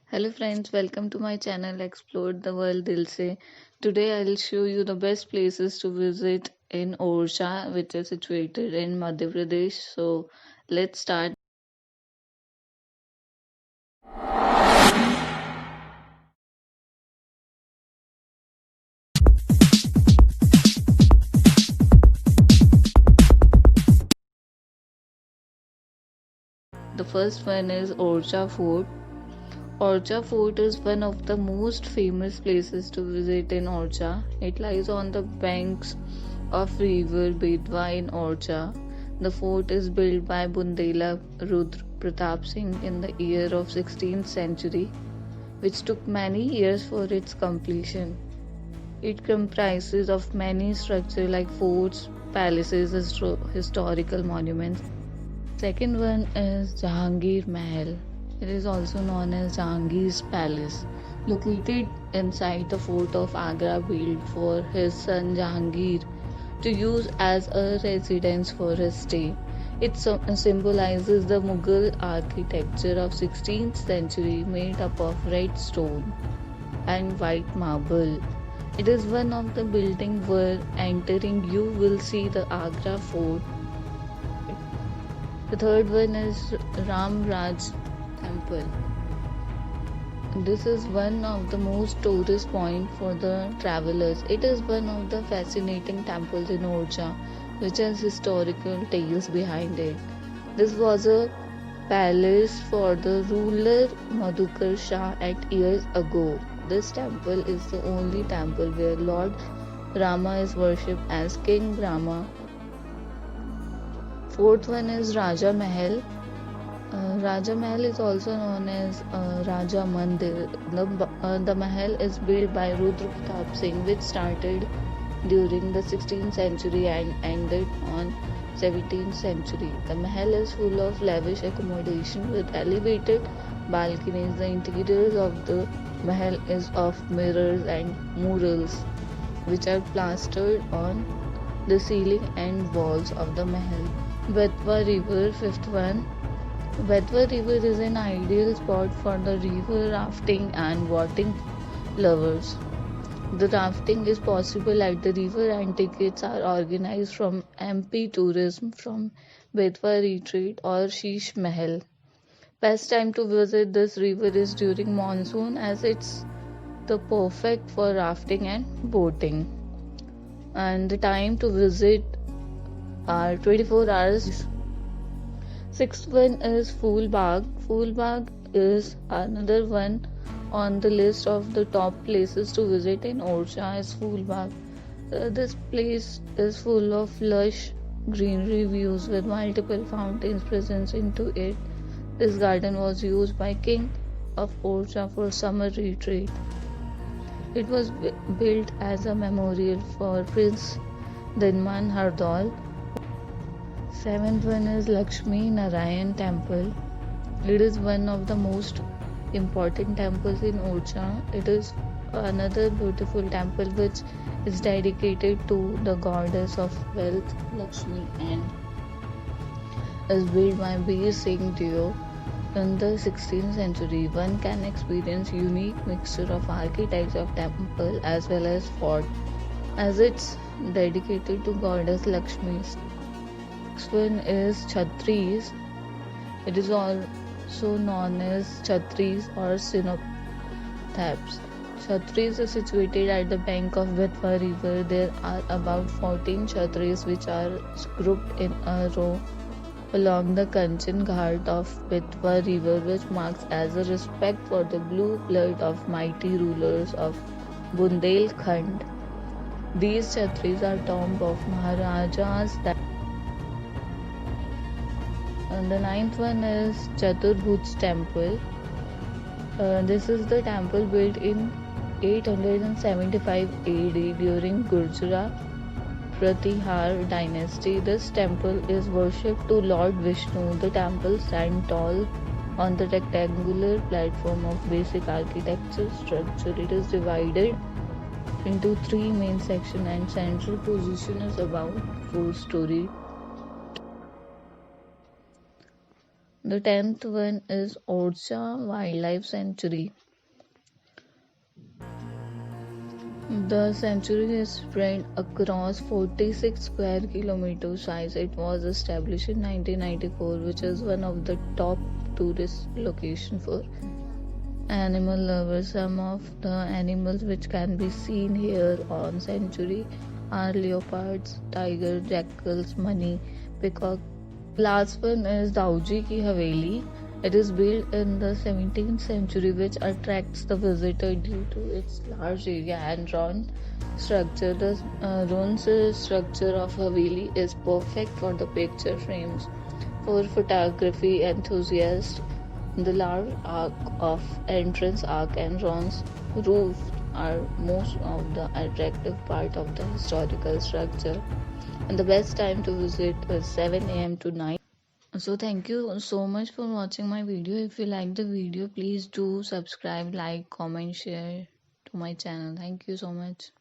Hello friends, welcome to my channel Explore the World Dil Se. Today I'll show you the best places to visit in Orcha, which is situated in Madhya Pradesh. So let's start. The first one is Orcha Fort. Orcha Fort is one of the most famous places to visit in Orcha. It lies on the banks of river Bedwa in Orcha. The fort is built by Bundela Rudra Pratap Singh in the year of 16th century, which took many years for its completion. It comprises of many structures like forts, palaces, historical monuments. Second one is Jahangir Mahal. It is also known as Jahangir's Palace, located inside the fort of Agra, built for his son Jahangir to use as a residence for his stay. It symbolizes the Mughal architecture of 16th century made up of red stone and white marble. It is one of the buildings where entering you will see the Agra fort. The third one is Ram Raj Temple. This is one of the most tourist point for the travelers. It is one of the fascinating temples in Orcha, which has historical tales behind it. This was a palace for the ruler Madhukar Shah at years ago. This temple is the only temple where Lord Rama is worshipped as King Rama. Fourth one is Raja Mahal. Raja Mahal is also known as Raja Mandir. The Mahal is built by Rudra Pratap Singh, which started during the 16th century and ended on 17th century. The Mahal is full of lavish accommodation with elevated balconies. The interiors of the Mahal is of mirrors and murals, which are plastered on the ceiling and walls of the Mahal. Betwa River, fifth one. Betwa River is an ideal spot for the river rafting and boating lovers. The rafting is possible at the river and tickets are organized from MP Tourism from Betwa Retreat or Sheesh Mahal. Best time to visit this river is during monsoon as it's the perfect for rafting and boating. And the time to visit are 24 hours. Sixth one is Phool Bagh. Phool Bagh is another one on the list of the top places to visit in Orcha is Phool Bagh. This place is full of lush greenery views with multiple fountains present into it. This garden was used by King of Orcha for summer retreat. It was built as a memorial for Prince Dinman Hardol. Seventh one is Lakshmi Narayan Temple. It is one of the most important temples in Orcha. It is another beautiful temple which is dedicated to the goddess of wealth, Lakshmi, and is built by Bir Singh Deo in the 16th century. One can experience unique mixture of architecture of temple as well as fort, as it's dedicated to goddess Lakshmi. Next one is Chhatris. It is also known as Chhatris or Sinopthaps. Chhatris is situated at the bank of Betwa river. There are about 14 Chhatris which are grouped in a row along the Kanchan Ghat of Betwa river, which marks as a respect for the blue blood of mighty rulers of Bundelkhand. These Chhatris are tomb of Maharajas that. And the ninth one is Chaturbhuj Temple. This is the temple built in 875 AD during Gurjara Pratihar dynasty. This temple is worshipped to Lord Vishnu. The temple stands tall on the rectangular platform of basic architecture structure. It is divided into three main sections and central position is about 4 story. The 10th one is Orcha Wildlife Sanctuary. The sanctuary is spread across 46 square kilometer size. It was established in 1994, which is one of the top tourist locations for animal lovers. Some of the animals which can be seen here on sanctuary are leopards, tiger, jackals, money, peacock. Last one is Dauji Ki Haveli. It is built in the 17th century, which attracts the visitor due to its large area and round structure. The ruins structure of Haveli is perfect for the picture frames. For photography enthusiasts, the large arc of entrance arc and bronze roof are most of the attractive part of the historical structure. And the best time to visit is 7 a.m. to 9. So thank you so much for watching my video. If you like the video, please do subscribe, like, comment, share to my channel. Thank you so much.